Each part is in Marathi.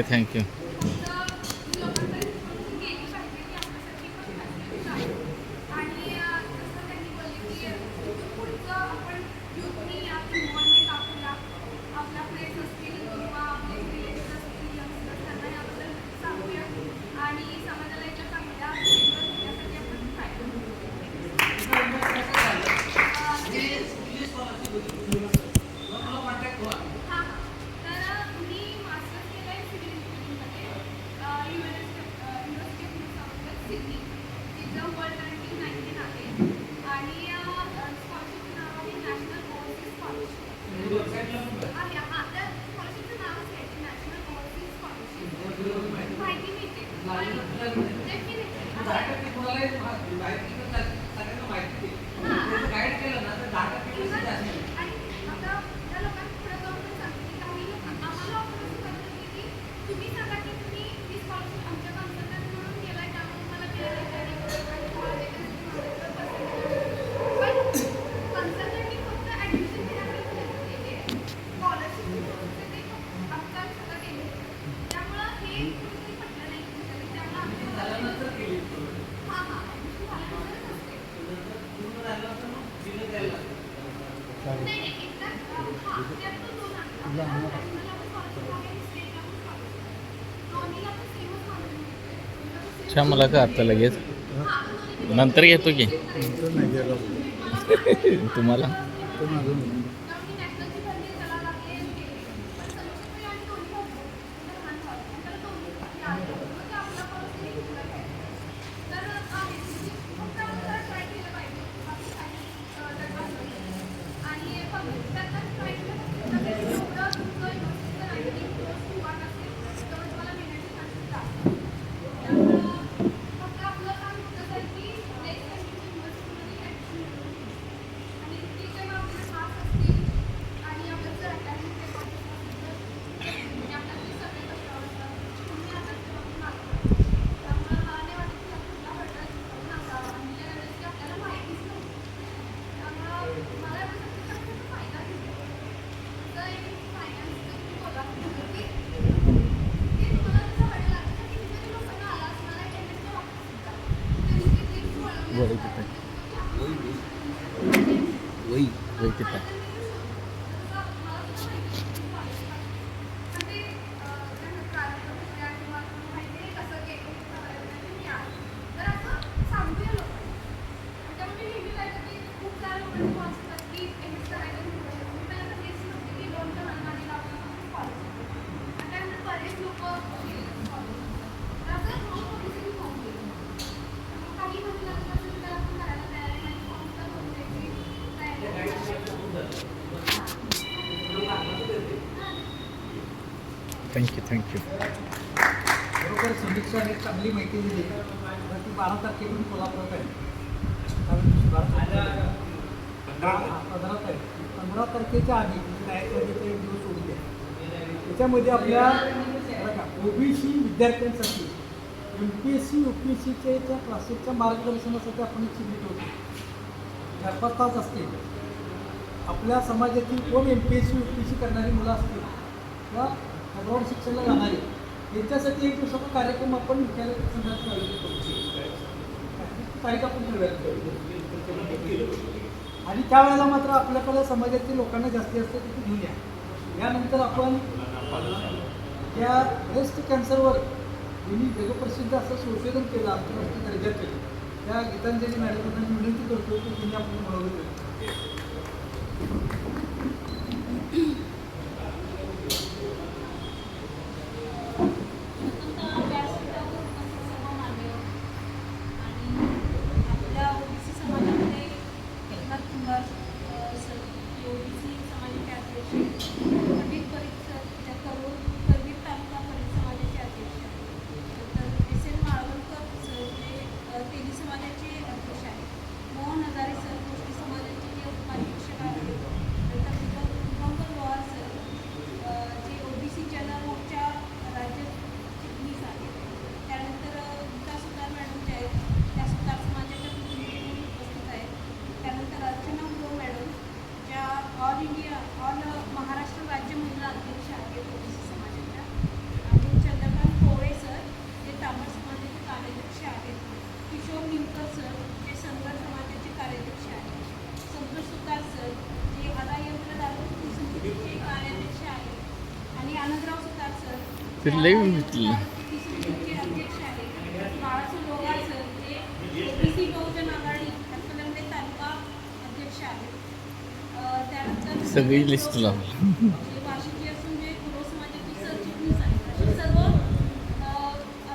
थँक्यू. अच्छा, मला का आता लगेच नंतर घेतो की तुम्हाला तिथं. थँक्यू. बरोबर समीक्षा एक चांगली माहिती दिली तर ती 12 तारखेकडून कोल्हापुरात आहे. कारण 15 तारीख 15 तारखेच्या आधी डायरेक्टमध्ये एक दिवस सोडून द्या. त्याच्यामध्ये आपल्या OBC विद्यार्थ्यांसाठी MPSC UPSCच्या त्या क्लासेसच्या मार्गदर्शनासाठी आपण एक शिबिर होतो. 4-5 तास असतील. आपल्या समाजातील कोण MPSC UPSC करणारी मुलं असतील किंवा अब्रॉड शिक्षणाला जाणारे यांच्यासाठी एक दिवसाचा कार्यक्रम आपण विद्यालय संघाचं आयोजन करू. तारीख आपण ठरवूया आणि त्यावेळेला मात्र आपल्याकडे समाजातील लोकांना जास्तीत जास्त तिथे घेऊन या. यानंतर आपण त्या ब्रेस्ट कॅन्सरवर ज्यांनी जगप्रसिद्ध असं संशोधन केलं आंतरराष्ट्रीय दर्जाचं त्या गीतांजली मॅडमांना मी विनंती करतो की त्यांनी आपण बोलवलं. महाराष्ट्र राज्य महिला अध्यक्ष आहेत ओबीसी समाजाच्या आणि चंद्रकांत कोवळे सर जे तांबड समाजाचे कार्याध्यक्ष आहेत. किशोर निमकर सर जे सनगर समाजाचे कार्याध्यक्ष आहेत. संतोष सुतार सर जे आदा यंत्र दारू समितीचे कार्याध्यक्ष आहेत आणि आनंदराव सुतार सर समितीचे अध्यक्ष आहेत. बाळासाहेब लोहार सर जे ओबीसी बहुजन आघाडी हातकणंगले तालुका अध्यक्ष आहेत. त्यानंतर सगळी लिस्ट लावली. वार्षिकी असून जे गुरु समाजाचे सरचिटणीस आहेत असे सर्व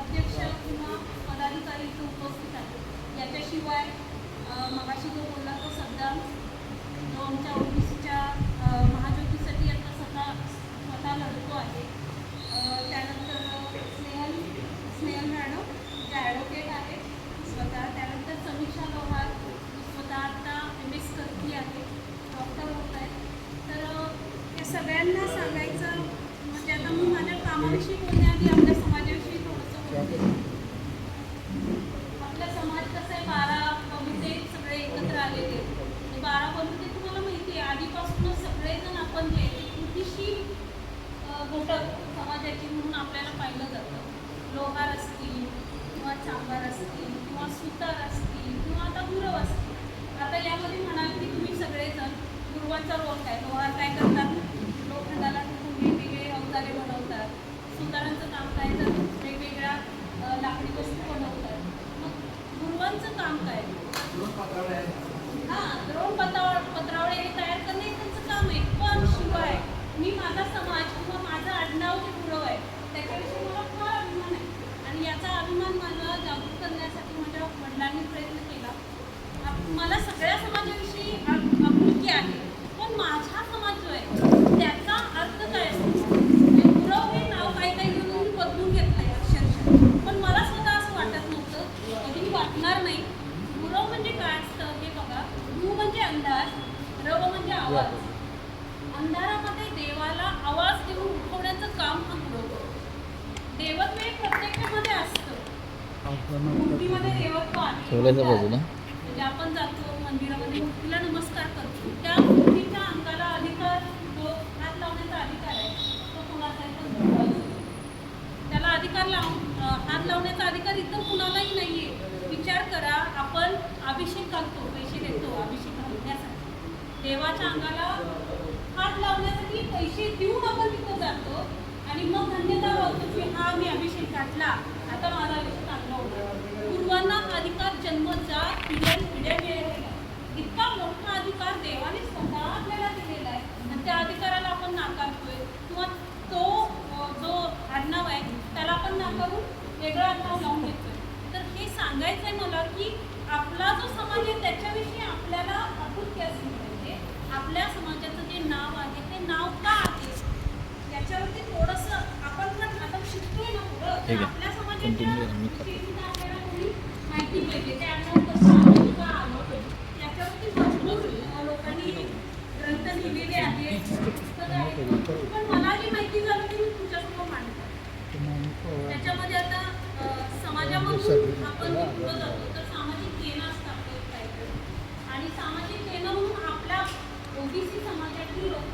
अध्यक्ष किंवा पदाधिकारी इथे उपस्थित आहेत. याच्याशिवाय मगाशी जो बोलला तो सद्दाम जो आमच्या ओबीसीच्या महाज्योतीसाठी आता स्वतः लढतो आहे. त्यानंतर स्नेहल मॅडम जे ॲडव्होकेट आहेत स्वतः. त्यानंतर समीक्षा लोहार स्वतः आता MS करती आहे, डॉक्टर होत आहे. तर हे सगळ्यांना सांगायचं म्हणजे आता मी माझ्या कामाविषयी बोलण्याआधी आपल्या समाजाविषयी थोडंसं बोलते. आपला समाज कसं आहे 12 कविते सगळे एकत्र आलेले आहेत. 12 कविते तुम्हाला माहिती आहे आधीपासूनच सगळेजण आपण जे कृतीशील घटक समाजाची म्हणून आपल्याला पाहिलं जातं. लोहार असतील किंवा चांभार असतील किंवा सुतार असतील किंवा आता गुरव असतील. आता यामध्ये म्हणाल की तुम्ही सगळेजण गुरुवांचा रोल काय, लोहार काय करतात, लोखंडाला वेगवेगळे अवजारे बनवतात. सुतारांचं काम काय तर वेगवेगळ्या लाकडी वस्तू बनवतात. मग गुरुवांचं काम काय, द्रोण पत्रावळे हे तयार करणे हे त्यांचं काम आहे. पण शिवाय मी माझा समाज किंवा माझं आडनाव जे गुरव आहे त्याच्याविषयी मला फार अभिमान आहे आणि याचा अभिमान मला जागृत करण्यासाठी माझ्या वडिलांनी प्रयत्न केला. मला सगळ्या समाजाविषयी आपुलकी आहे पण माझा समाज जो आहे त्याचा अर्थ काय असतो. गुरव हे नाव काही जणांनी बदलून घेतलं आहे अक्षरशः. पण मला स्वतः असं वाटत नव्हतं, कधी वाटणार नाही. गुरव म्हणजे काय असतं हे बघा. गु म्हणजे अंधार, रव म्हणजे आवाज. अंधारामध्ये देवाला आवाज देऊन उठवण्याचं काम हा गुरव. देवत्व हे प्रत्येकामध्ये असतं. मूर्तीमध्ये देवत्व आहे. म्हणजे आपण जातो मंदिरामध्ये मूर्तीला नमस्कार करतो. त्या मूर्तीच्या अंगाला अधिकार जो हात लावण्याचा अधिकार आहे तो कुणाचा आहे पण त्याला अधिकार हात लावण्याचा अधिकार इतर कुणालाही नाही आहे. विचार करा आपण अभिषेक करतो, पैसे देतो अभिषेक घालण्यासाठी. देवाच्या अंगाला हात लावण्यासाठी पैसे देऊन आपण तिथं जातो आणि मग धन्यता लावतो की हा मी अभिषेक गाठला, आता माझा आयुष्य चांगलं होतं. पूर्वांना हा अधिकार जन्मचा पिढ्या मिळालेला आहे. इतका मोठा अधिकार देवाने स्वतः आपल्याला दिलेला आहे आणि त्या अधिकाराला आपण नाकारतोय किंवा तो जो आडनाव आहे त्याला आपण नाकारून वेगळं आडनाव लावून देतोय. तर हे सांगायचं आहे मला की आपला जो समाज आहे त्याच्याविषयी आपल्याला आपुलकी असली पाहिजे. आपल्या समाजाचं जे नाव आहे ते नाव का आहे याच्यावरती थोडंसं आपण पण आता शिकतोय ना पुढं. ठीक आहे. आपल्या Continue करा, मी करतो. समाजाच्या आपल्याला थोडी माहिती पाहिजे. ते आडनाव कसं आलं, का आलं याच्यावरती भरपूर लोकांनी ग्रंथ लिहिलेले आहेत, पुस्तकं आहेत. पण मला जी माहिती झाली ती मी तुमच्यासमोर मांडते. त्याच्यामध्ये आता समाजामधून आपण पुढं जातो तर सामाजिक देणं असतं आपलं काहीतरी. आणि सामाजिक देणं म्हणून आपल्या ओबीसी समाजातील लोक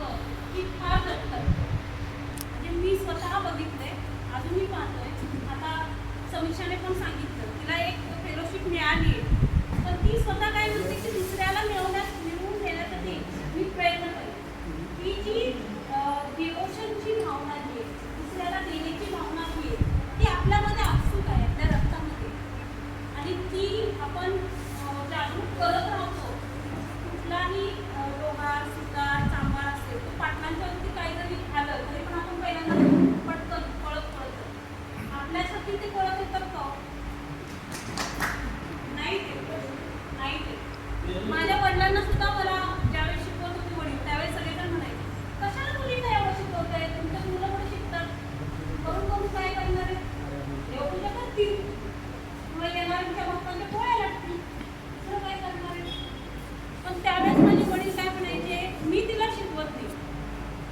ही फार जगतात. म्हणजे मी स्वतः बघितलंय, अजून मी पाहतोय. आता समीक्षाने पण सांगितलं तिला एक फेलोशिप मिळाली आहे, पण ती स्वतः काय म्हणते की दुसऱ्याला मिळवून देण्यासाठी मी प्रयत्न करेन. ही जी डिवोशनची भावना जी आहे, दुसऱ्याला देण्याची भावना जी आहे ती आपल्यामध्ये आपसूक आहे, आपल्या रक्तामध्ये. आणि ती आपण जागरूक करत राहतो. कुठलाही डोंगर सुतार चांभार असेल तो पाटलांच्या वरती काही जरी आलं तरी पण आपण पहिल्यांदा पटकन पळत आपल्यासाठी ते पळत येतात का? नाही ते माझ्या वडिलांना सुद्धा मला ज्यावेळेस शिकवत होते वडील त्यावेळेस सगळेजण म्हणायचे कशाला तुम्ही काय एवढं शिकवताय, तुमच्या मुलं पण शिकतात, करून काय करणार आहे, देवपूजा करतील किंवा येणाऱ्यांच्या भक्तांच्या पोळ्या लागतील, दुसरं काय करणार आहे. पण त्यावेळेस माझे वडील काय म्हणायचे, मी तिला शिकवत नाही,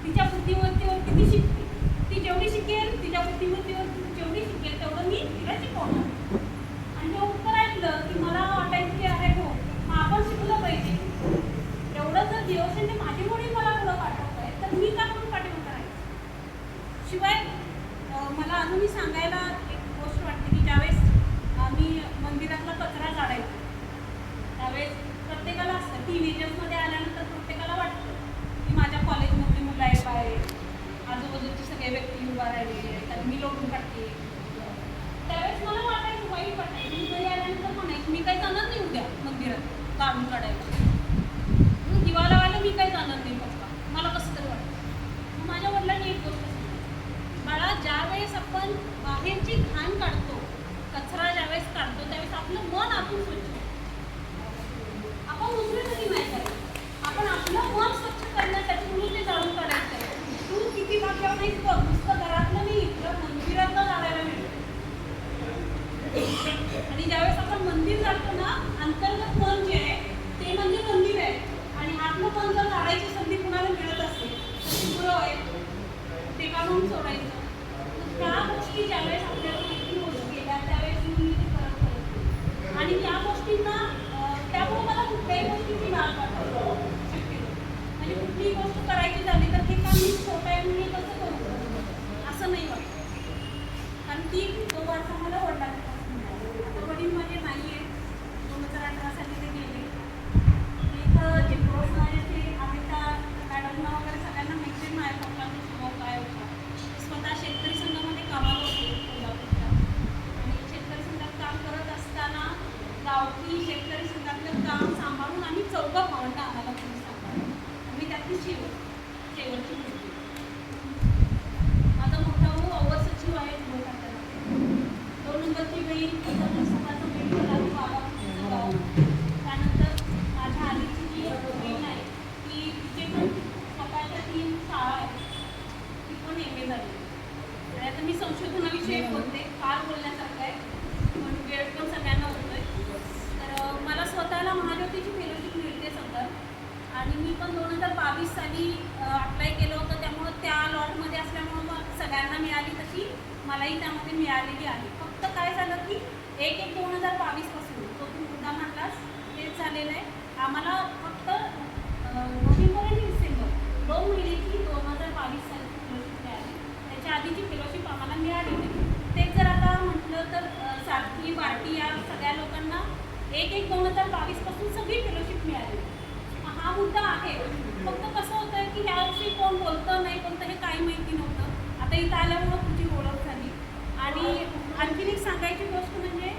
तिच्या बुद्धिमत्तेवरती ती शिकते, ती जेवढी शिकेल तिच्या बुद्धिमत्तेवरती जेवढी शिकेल तेवढं मी तिला शिकवणार. आणि ते उत्तर ऐकलं की मला वाटायचं की अरे हो मग आपण शिकलं पाहिजे. एवढं जर देवसेने माझे वडील मला पुढं पाठवत आहे तर मी का म्हणून पाठवून करायचं. शिवाय मला अजूनही सांगायला एक गोष्ट वाटते की ज्यावेळेस आम्ही मंदिरातला कचरा काढायचो त्यावेळेस प्रत्येकाला असतं, टीनेजर्समध्ये आल्यानंतर प्रत्येकाला वाटतं की माझ्या कॉलेजमधली मुलं आहे बाहेर, आजूबाजूचे सगळे व्यक्ती उभा राहिलेले तर मी लोटून काढते. त्यावेळेस मला वाटायचं वाईट वाटायचं. मी घरी आल्यानंतर म्हणायचं मी काही जाणार नाही उद्या मंदिरात काढून काढायला, दिवा लावायला मी काही जाणार नाही पप्पा, मला कसं तरी वाटतं. माझ्या वडिलांनी एक गोष्ट सांगितली, बाळा ज्यावेळेस आपण बाहेरची घाण काढतो, कचरा ज्यावेळेस काढतो त्यावेळेस आपलं मन आतून स्वच्छ होतं. आपण दुसऱ्यासाठी नाही करायचं, आपण आपलं मन स्वच्छ करण्यासाठी म्हणून ते जाळून काढायचं आहे. तू किती भाग्यावर नाहीच बघ, नुसतं घरातलं नाही तुला मंदिरातलं जाळायला मिळतं. आणि ज्यावेळेस आपण मंदिर जातो ना, अंतर्गत मन जे आहे ते म्हणजे मंदिर आहे आणि आतलं मन जर काढायची संधी कुणाला मिळत असेल तर पुरं आहे ते काढून सोडायचं. त्या गोष्टी ज्यावेळेस आपल्याला माहिती होत गेल्या त्यावेळेस मी ते करत होते आणि त्या गोष्टींना त्यामुळे मला कुठल्याही गोष्टीची लाज वाटत शक्यतो. म्हणजे कुठलीही गोष्ट करायची झाली तर हे काम मी छोटं आहे मी कसं करू असं नाही वाटत. कारण ती तो वारसा मला वडिलांपासून मिळाला. आता वडील माझे नाही आहे, 2018 साली ते गेले. एक चित्रपटाचे अमिता मॅडमना वगैरे सगळ्यांना माहिती माझ्या पप्पांचा स्वभाव काय होता. स्वतः शेतकरी संघामध्ये कामाला होते कोल्हापूरच्या आणि शेतकरी संघात काम करत असताना गावठी शेतकरी संघातलं काम सांभाळून आम्ही 14 भावंड आम्हाला तुम्ही सांभाळलं. मी त्यातली शेवटची मुलगी. माझा मोठा भाऊ अवर सचिव आहे धुळे खात्यामध्ये. 2 नंबरची बहीण स्वतःचं मेडिकल आहे बाबाचं गाव. त्यानंतर माझ्या आलीची जी बहीण आहे ती तिचे पण स्वतःच्या 3 शाळा आहेत, ती पण MA झाली. आणि आता मी संशोधनाविषयी बोलते, फार बोलण्यासारखं आहे पण वेळ पण सगळ्यांना होतोय. तर मला स्वतःला महाज्योतीची फेलोशिप मिळते सगळं आणि मी पण 2022 साली अप्लाय केलं होतं, त्यामुळं त्या लॉटमध्ये असल्यामुळं मग सगळ्यांना मिळाली तशी मलाही त्यामध्ये मिळालेली आहे. फक्त काय झालं की 1/1/2022 पासून तो तू मुद्दा म्हटलास तेच झालेलं आहे. आम्हाला फक्त नोव्हेंबर आणि डिसेंबर 2 महिन्याची 2022 साली फेलोशिप मिळाली. त्याच्या आधीची फेलोशिप आम्हाला मिळाली नाही. तेच जर आता म्हटलं तर सारथी बार्टी या सगळ्या लोकांना 1/1/2022 पासून सगळी फेलोशिप मिळाली. हा मुद्दा आहे. फक्त कसं होतं कोण बोलतं नाही बोलतं हे काही माहिती नव्हतं. आता इथं आल्यामुळं तुझी ओळख झाली. आणि आणखीन एक सांगायची गोष्ट म्हणजे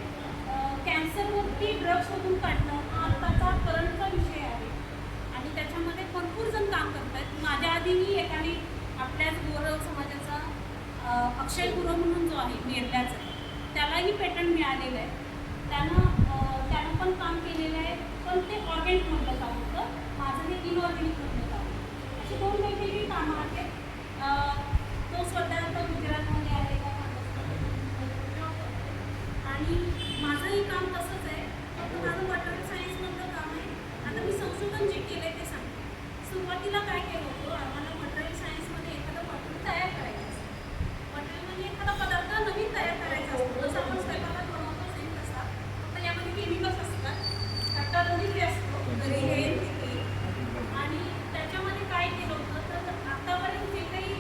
कॅन्सरवरती ड्रग्स शोधून काढणं हा आत्ताचा करंटचा विषय आहे आणि त्याच्यामध्ये भरपूर जण काम करत आहेत. माझ्या आधीही एकाने आपल्याच गोरव समाजाचा अक्षय गुरव म्हणून जो आहे नेरल्याचा त्यालाही पेटंट मिळालेलं आहे. त्यानं पण काम केलेलं आहे, पण ते ऑर्गॅनिकमधलं काम होतं. माझं हे इनऑर्गॅनिकमधलं काम होतं. अशी 2 वेगवेगळी कामं आहेत. तो स्वतः आता गुजरातमध्ये आहे का आणि माझंही काम तसंच आहे. फक्त माझं मटेरियल सायन्समधलं काम आहे. आता मी संशोधन जे केलं आहे ते सांगते. सुरुवातीला काय केलं होतं, आम्हाला मटेरियल सायन्समध्ये एखादं मटेरियल तयार करायचं असतं. मटेरियल म्हणजे एखादा पदार्थ नवीन तयार करायचा असतो. जसं आपण स्वयंपाकात बनवतो सेम तसा, पण यामध्ये केमिकल्स असतात. घट्टामध्ये हे असतो घरी हे आणि त्याच्यामध्ये काय केलं होतं तर आतापर्यंत जे काही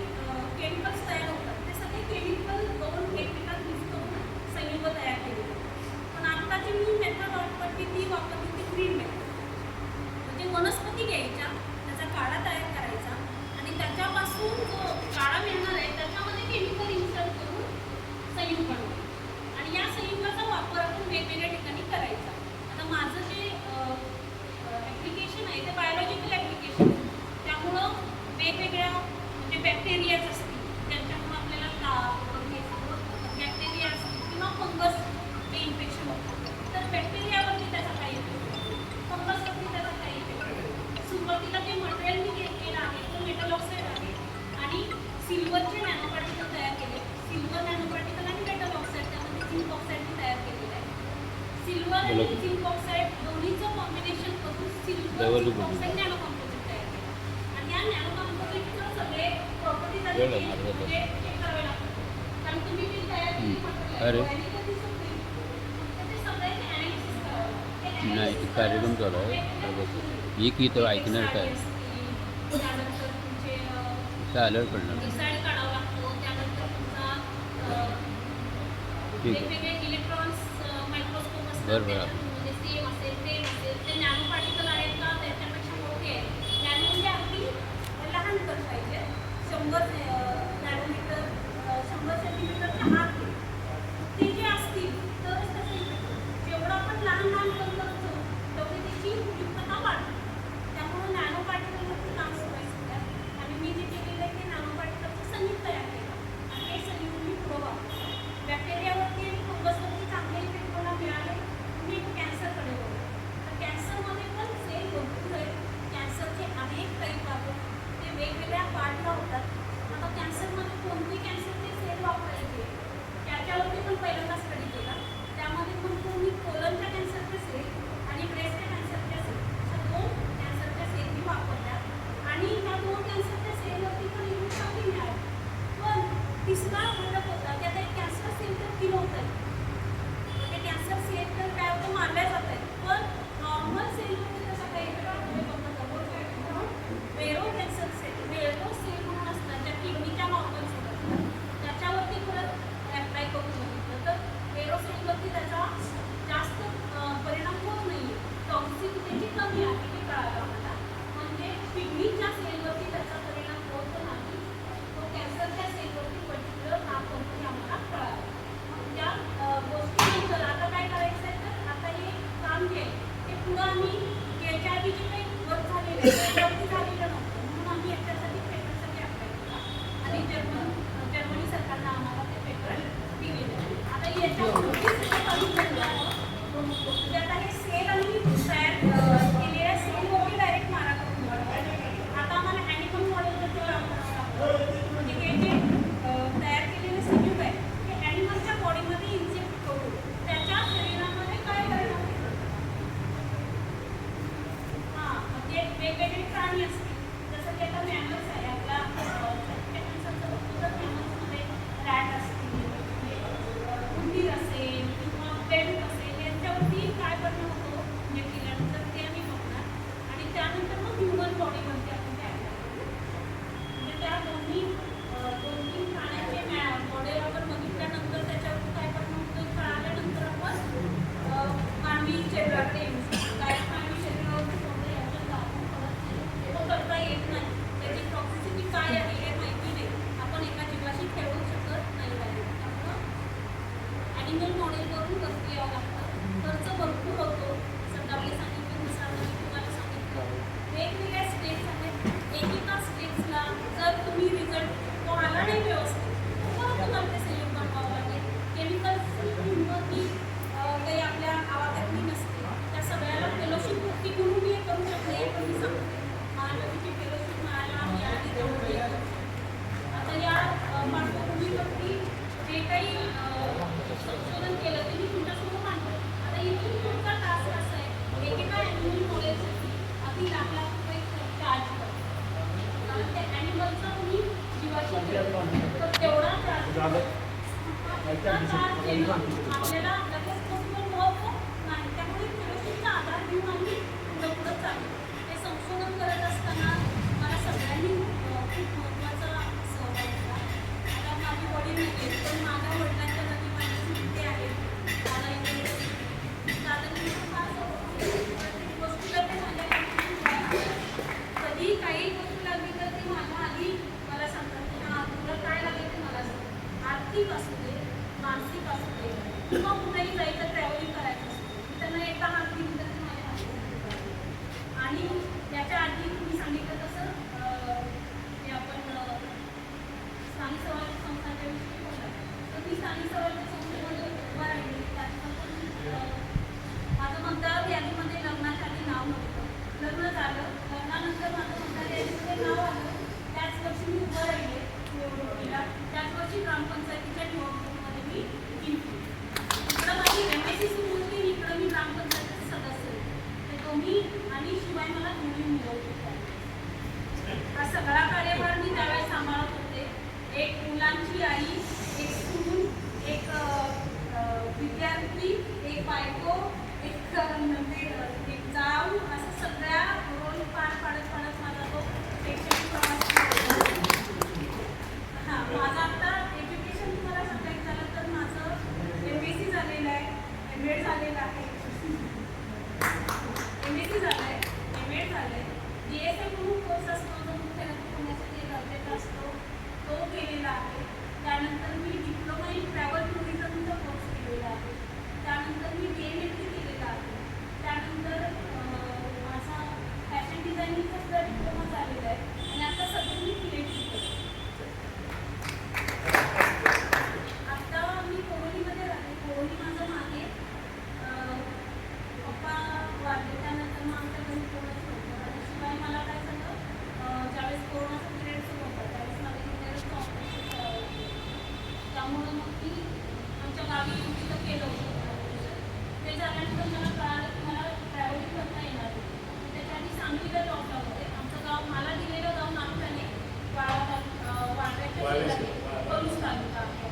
केमिकल्स तयार होतात ते सगळे केमिकल दोन एकमेकात मिक्स करून संयुग तयार केले. पण आत्ताची मी मेथड वापरली ती ग्रीन मेथड. म्हणजे वनस्पती घ्यायच्या, त्याचा काढा तयार करायचा आणि त्याच्यापासून जो काढा मिळणार आहे त्याच्यामध्ये केमिकल इन्सर्ट करून संयुग बनवतो आणि या संयुगाचा वापर आपण वेगवेगळ्या ठिकाणी करायचा. आता माझं जे ॲप्लिकेशन आहे ते बायोलॉजिकल ॲप्लिकेशन आहे. त्यामुळं वेगवेगळ्या म्हणजे बॅक्टेरियाज असतील ज्यांच्यामुळं आपल्याला ताप बॅक्टेरिया असतील किंवा फंगस हे इन्फेक्शन होतं तर बॅक्टेरियावरती त्याचा काही इफेक्ट होतो, फंगसवरती त्याचा काही इफेक्ट होतो. सुरुवातीला जे मटेरियल मी केलं आहे ते मेटल ऑक्साईड आहे आणि सिल्वरचे नॅनो पार्टिकल तयार केले. सिल्वर नॅनो पार्टिकल आणि मेटल ऑक्साईड त्यामध्ये झिंक ऑक्साईड तयार केलेलं आहे. सिल्वर आणि झिंक ऑक्साईड दोन्हीचं कॉम्बिनेशन करून silver zinc oxide nano composite तयार केलं आणि या नॅनो कॉम्पोजिटचं सगळे प्रॉपर्टीज आणि चेक करावे लागतात. कारण तुम्ही बिल तयार केली म्हटलं ते सगळ्याचे ॲनालिसिस करावं नाही ते कार्यक्रम चालू आहे. एक इथं ऐकणार काय त्यानंतर तुमचे चालर पडणार डिसाईड काढावा लागतो. त्यानंतर तुमचा ठीक आहे. वेगवेगळे इलेक्ट्रॉन्स मायक्रोस्कोप असतात बरोबर. त्याच्यामध्ये सेम असेल सेम असेल ते नॅनो पार्टिकल आहेत का त्याच्यापेक्षा मोठे आहेत. नॅनो म्हणजे अगदी लहान तर पाहिजे 100 नॅनोमीटर 100 सेंटीमीटरच्या आत ते जे असतील तरच त्याचं इफेक्ट होतं. जेवढं आपण लहान लहान करत जाऊ तेवढी त्याची उपयुक्तता वाढते. त्यामुळं नॅनो पार्टिकलवरती काम सुरू आहे आणि मी जे केलेलं आहे ते नॅनो पार्टिकलचं संयुग तयार केलं आणि हे संयुग मी पुढं वापरलं. बॅक्टेरियावरती आणि फंगसवरती चांगले इफेक्ट मला मिळाले. मी नाही व्यवस्थित परत तुम्हाला ते संयोग बनवावं लागेल. केमिकल्सची किंमत ही काही आपल्या आवाक्यातली नसते. त्या सगळ्याला फेलोशिप वरती म्हणून मी हे करू शकते हे पण मी सांगते. महानगरीची फेलोशिप मिळायला मिळाली त्यामुळे हे करू शकते. आता या पार्श्वभूमीवरती जे काही संशोधन केलं ते मी तुमच्यासमोर मांडलं. आता इथून तुमचा टास्क असा आहे एकेका ॲनिमल मॉडेलसाठी आधी लाख रुपये चार्ज करतो. कारण त्या ॲनिमलचा तुम्ही जीवाची तर तेवढा चार्ज आपल्याला लगेच पॉसिबल होतं नाही. त्यामुळे फेलोशिपचा आधार घेऊन आम्ही पुढं पुढं चालू. ते संशोधन करत असताना मला सगळ्यांनी खूप महत्त्वाचा सहभाग दिला. आता माझे वडील होते पण माझ्या वडिलांच्या जागी माझी सुट्टी आहे. मला इथे दादांनी फार प्रत्येक गोष्टीला ते माझ्या कधी काही गोष्ट लागली तर ते माझ्या आधी मला सांगतात की हां तुला काय लागेल ते मला सांग. आर्थिक असू दे मानसिक असू दे किंवा कुठेही जायचं ट्रॅव्हलिंग करायचं असू दे मी त्यांना एकदा हात दिली तर ते माझ्या हातात. आणि त्याच्या आधी तुम्ही सांगितलं तसं ते आपण स्थानिक स्वराज्य संस्थांच्या विषयी बोलला तर मी स्थानिक स्वराज्य संस्थेमध्ये उभा राहिली. त्याच्यानंतर माझं मतदार यादीमध्ये लग्नाच्या आधी नाव नव्हतं. लग्न झालं लग्नानंतर माझं मतदार यादीमध्ये नाव आलं. त्याच वर्षी मी उभं राहिले निवडणुकीला. त्याच वर्षी ग्रामपंचायतीच्या निवडणुकीमध्ये मी जिंकली. इकडं माझी MSc सुरू होती आणि इकडं मी ग्रामपंचायतीचे सदस्य होते. ते दोन्ही आणि शिवाय मला दोन्ही मुलं होते. हा सगळा कार्यभार मी त्यावेळेस सांभाळत होते. एक मुलांची आई, एक सून, एक विद्यार्थी, एक बायको, एक एक जाऊ असं सगळ्या रोल पार पाडत माझा तो शैक्षणिक प्रवास हां माझं आता एज्युकेशन तुम्हाला सांगायचं झालं तर माझं MSc झालेलं आहे. MA झालेलं आहे. MSc झालं आहे. MA झालं आहे. DSA म्हणून कोर्स असतो जो मुख्यालय पुण्यासाठी गरजेचा असतो तो केलेला आहे. त्यानंतर मी डिप्लोमा इन ट्रॅव्हल टुरिझमचा कोर्स केलेला आहे. त्यानंतर मी DMLT केलेला आहे. त्यानंतर माझा फॅशन डिझायनिंगचा सुद्धा डिप्लोमा झालेला आहे आणि आता सध्या मी PhD करते. आता मी कोरोनीमध्ये राहते. कोरोनी माझं मागे पप्पा वाढले त्यानंतर मग आमच्या घरी कोरोनाच नव्हतं आणि शिवाय मला काय झालं ज्यावेळेस कोरोनाचा पिरियड सुरू होता त्यावेळेस मला इंटरनेटचं ऑपरेशन करावं लागलं. त्यामुळं मग मी आमच्या गावी येऊन तिथं केलं होतं ऑपरेशन. ते झाल्यानंतर मला कळालं की मला ट्रॅव्हलिंग करता येणार नाही. त्याच्या आधी सांगलीला जॉबला होते. आमचं गाव मला दिलेलं गाव नागठाणे वाळव्याच्या शेजारी करूस तालुका आहे.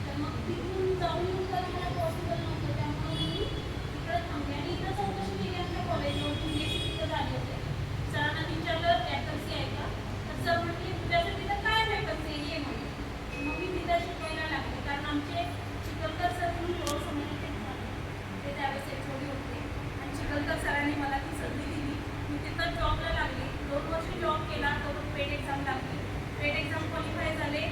तर मग तिथून जाऊन येऊन तर मला पॉसिबल नव्हतं. त्यामुळे मी इकडं थांबले आणि इथं चौकशी केली आमच्या कॉलेजवर. BSc तिथं झाले होते. सरांना विचारलं वॅकन्सी आहे का तर सर म्हटले तुझ्यासाठी तर काय वॅकन्सी आहे ये म्हणून. मग मी तिथं शिकवायला लागले कारण आमचे चिखलकर सर म्हणून लोक समजते ते त्यावेळेस HOD होते आणि चिखलकर सरांनी मला ती संधी दिली. मी तिथं जॉबला लागली. 2 वर्ष जॉब केला. तो पेड एक्झाम लागली. पेड एक्झाम क्वालिफाय झाले.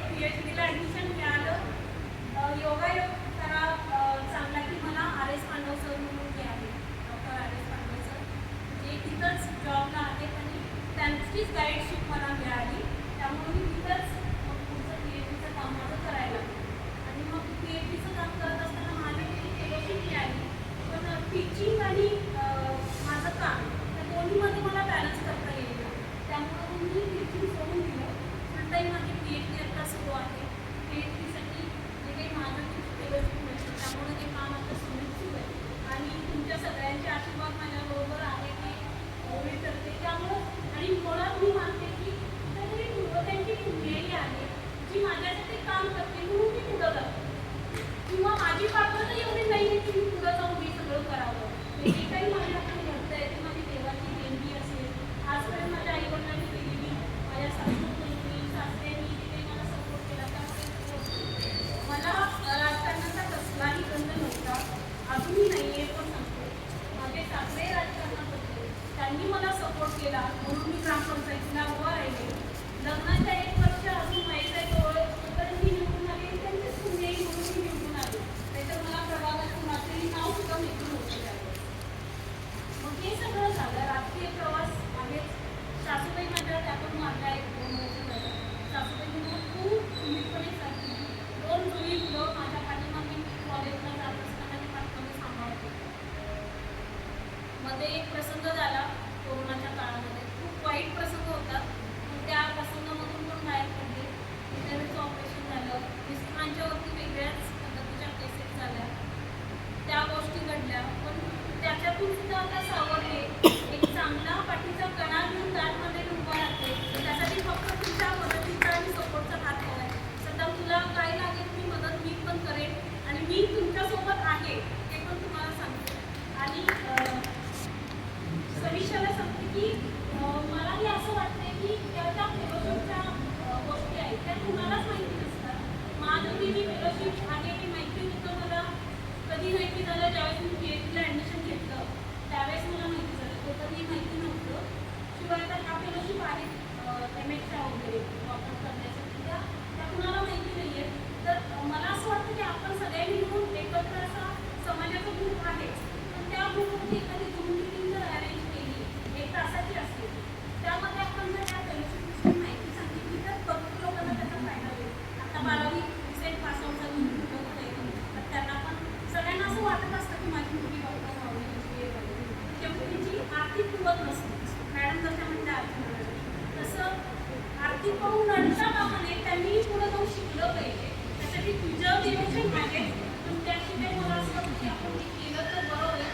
तू पाहून रडता कामा नये, त्यांनी पुढे जाऊन शिकलं पाहिजे. त्यासाठी तुझं नियोजन आहे, पण त्याशिवाय मला असं वाटतं की आपण ते केलं तर बरं होईल.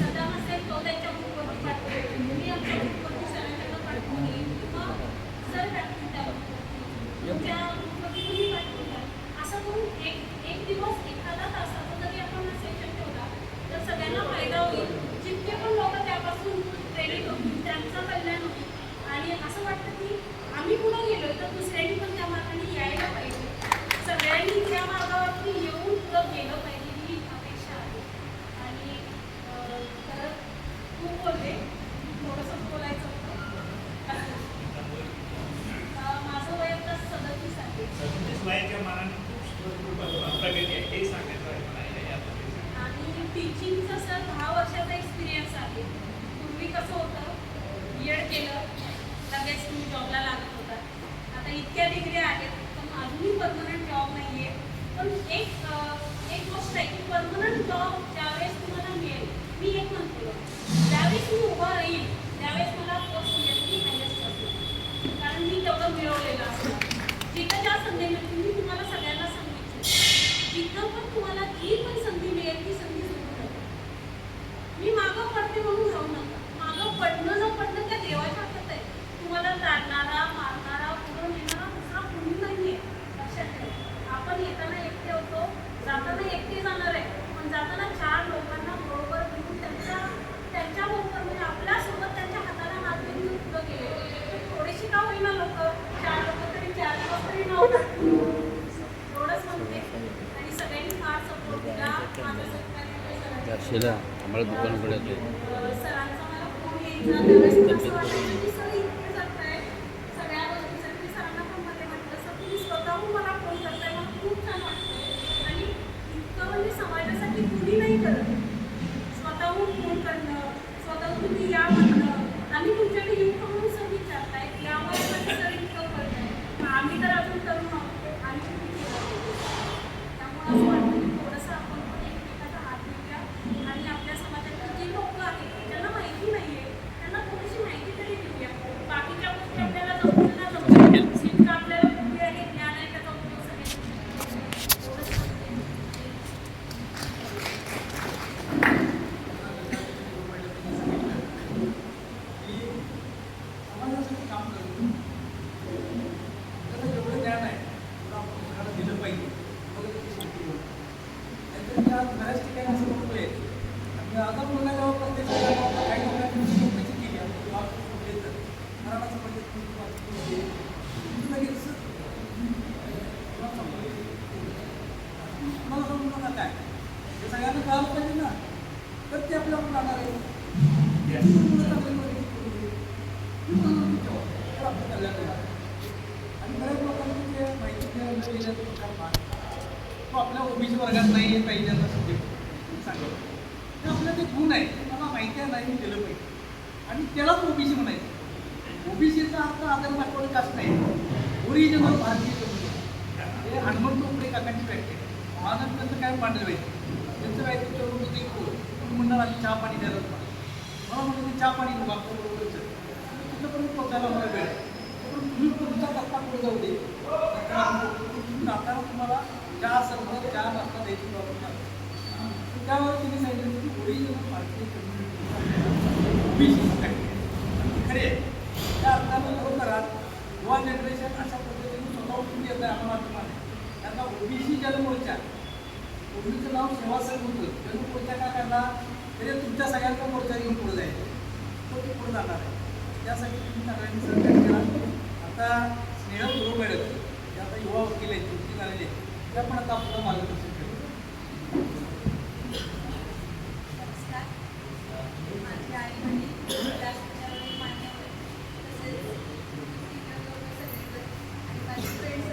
सध्या नसेल तो त्याच्या ग्रुपवरती पाठवतो, मी आमच्या ग्रुपवरती सरांच्याकडे पाठवून येईल किंवा सर पाठवून द्या, तुमच्या ग्रुपवरती तुम्ही पाठवून द्या. असं करून एक दिवस एखादा तासाचा जरी आपण सेशन ठेवला तर सगळ्यांना फायदा होईल. जितके पण लोक त्यापासून प्रेरित होतील त्यांचं कल्याण होईल. आणि असं वाटतं की आम्ही पुढे गेलो तर दुसऱ्यांनी पण त्या मार्गाने यायला पाहिजे. सगळ्यांनी त्या मार्गावरती येऊन पुढं गेलं पाहिजे ही अपेक्षा आहे. आणि तर खूप बोलले, थोडंसं बोलायचं होतं. माझं वय आता 37 आहे. 37 वयाच्या मानाने खूप प्रगती आहे हे सांगायचं आहे मला यात. आणि टीचिंगचा सर 10 वर्षाचा एक्सपिरियन्स आहे. पूर्वी कसं होतं, B.Ed केलं लगेच तुम्ही जॉबला लागत होता. आता इतक्या डिग्री आहेत पण अजूनही परमनंट जॉब नाही आहे. पण एक गोष्ट आहे की परमनंट जॉब ज्यावेळेस तुम्हाला मिळेल, मी एक म्हणते ज्यावेळेस मी उभा राहील त्यावेळेस मला पोस्ट मिळेल की हायेस्ट असेल, कारण मी तेवढं मिळवलेलं असतं. जिथं ज्या संधी मिळतील मी तुम्हाला सगळ्यांना सांगितलं, जिथं पण तुम्हाला जी पण संधी मिळेल ती संधी सोडून नका. मी मागं पडते म्हणून राहू नका. मागं पडणं न पडणं त्या देवाच्या हातात आहे. तुम्हाला काढणारा, मारणारा, पुढं नेणारा दुसरा कुणी नाही आहे. लक्षात ठेवा. आपण येताना एकटे होतो, जाताना एकटे जाणार आहे, पण जाताना 4 लोकांना बरोबर घेऊन त्यांच्याबरोबर म्हणजे आपल्यासोबत त्यांच्या हाताला हात देऊन पुढं गेले तर थोडीशी का होईना लोक 4 लोक तरी 4 दिवस तरी नाव एवढंच म्हणते. आणि सगळ्यांनी फार सपोर्ट दिला. माझं सहकार्य दर्शेला आम्हाला दुकानाकडे येते. सरांचा मला फोन यायचा त्यावेळेस मला असं वाटायचं की सर इतके जाताय सगळ्या गोष्टीसाठी. मी सरांना पण मध्ये म्हटलं सर तुम्ही स्वतःहून मला फोन करताय, मला खूप छान वाटतं. आणि इतकं म्हणजे समाजासाठी कुणी नाही करत. स्वतःहून फोन करणं, स्वतःहून तुम्ही या म्हणणं, आम्ही तुमच्याकडे येऊ का म्हणून सर विचारताय, यामुळे सर इतकं करताय. आम्ही तर अजून तरुण आहोत, आम्ही किती केलं. त्यामुळे असं वाटतं की थोडंसं आपण पण एकमेकाचा हात घेऊया आणि आपल्या समाजातील जे लोक आहेत ज्यांना माहिती नाही आहे त्यांना थोडीशी माहिती तरी देऊया. बाकीच्या गोष्टी आपल्याला जमतील ना जमतील, जितकं आपल्याला बुद्धी आहे, ज्ञान आहे त्याचा उपयोग सगळ्यांनी एवढंच सांगते. समाजासाठी काम करतो. त्याचं जेवढं ज्ञान आहे तेवढं आपण सगळ्यांना दिलं पाहिजे. मग त्याची शेती होईल. नाहीतर मी आज बऱ्याच ठिकाणी असं बघतोय आणि आता बोलण्या जेव्हा प्रत्येक काही लोकांनी चौकशी केली, आपण गाव सोडले तर मराठाचं बजेट तुम्ही लगेच मला समजून नका काय हे सगळ्यांना कळालं पाहिजे ना, तर ते आपल्यावर राहणार आहे. आपलं कल्याण होणार. आणि बऱ्याच लोकांनी जे माहिती तो आपल्या ओबीसी वर्गात नाही आहे पाहिजे असं सब्जेक्ट सांगितलं. ते आपलं जे गुण आहे ते मला माहिती आहे नाही केलं पाहिजे आणि त्यालाच ओबीसी म्हणायचं. ओबीसीचा अर्थ आदर दाखवणं जास्त नाही, ओरिजिनल भारतीय कम्युनिटी. हे हनुमंत टोपडे काकांची व्याख्या आहे. माझं त्यांचं काय मांडलं पाहिजे त्यांचं काय त्याच्यावर ते तुम्ही म्हणणार आम्ही चहा पाणी द्यायला मला म्हणलं की चहा पाणी वापरून बरोबरच तिथंपर्यंत पोचायला मला वेळ आहे. पण तुम्ही तुमचा रस्ता पुढे जाऊ दे. जाताना तुम्हाला चहा सरबत चहा नाश्ता द्यायची बाबा. त्यावर तिने सांगितलं की ओरिजिनल भारतीय कम्युनिटी ओबीसी खरे आहे. त्या अर्थानं खरोखरात युवा जनरेशन अशा पद्धतीने स्वतःहून तुम्ही येतं आम्हाला अभिमान आहे. त्यांना ओबीसी जनमोर्चा, ओबीसीचं नाव सेवासंघ होतं, जनमोर्चा का करणार तरी तुमच्या सगळ्यांचा मोर्चा घेऊन पुढे जायचं, तो ते पुढे जाणार आहे. त्यासाठी तुम्ही सगळ्यांनी सहकार्य केला. आता स्नेहल गुरु मॅडम जे आता युवा वकील आहेत, निवृत्ती झालेले आहेत, त्या पण आता आपलं मार्गदर्शन केलं. नमस्कार. माझे आई वडील व्यासपीठावरील मान्यवर तसेच सगळीकडे आणि माझी फ्रेंड्स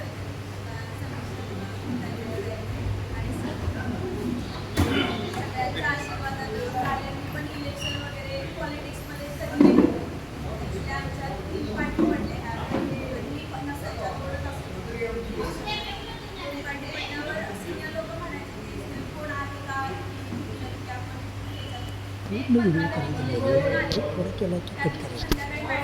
आणि सगळ्यांच्या आशीर्वादानं झाले. मी पण इलेक्शन वगैरे पॉलिटिक्समध्ये सगळे तिथल्या आमच्या 3 पार्टी पडले. मी 50च्या पुढंच असतो. पार्टी पडल्यावर सिनियर लोक म्हणायचे की कोण आहे का की आपण संध्याकाळी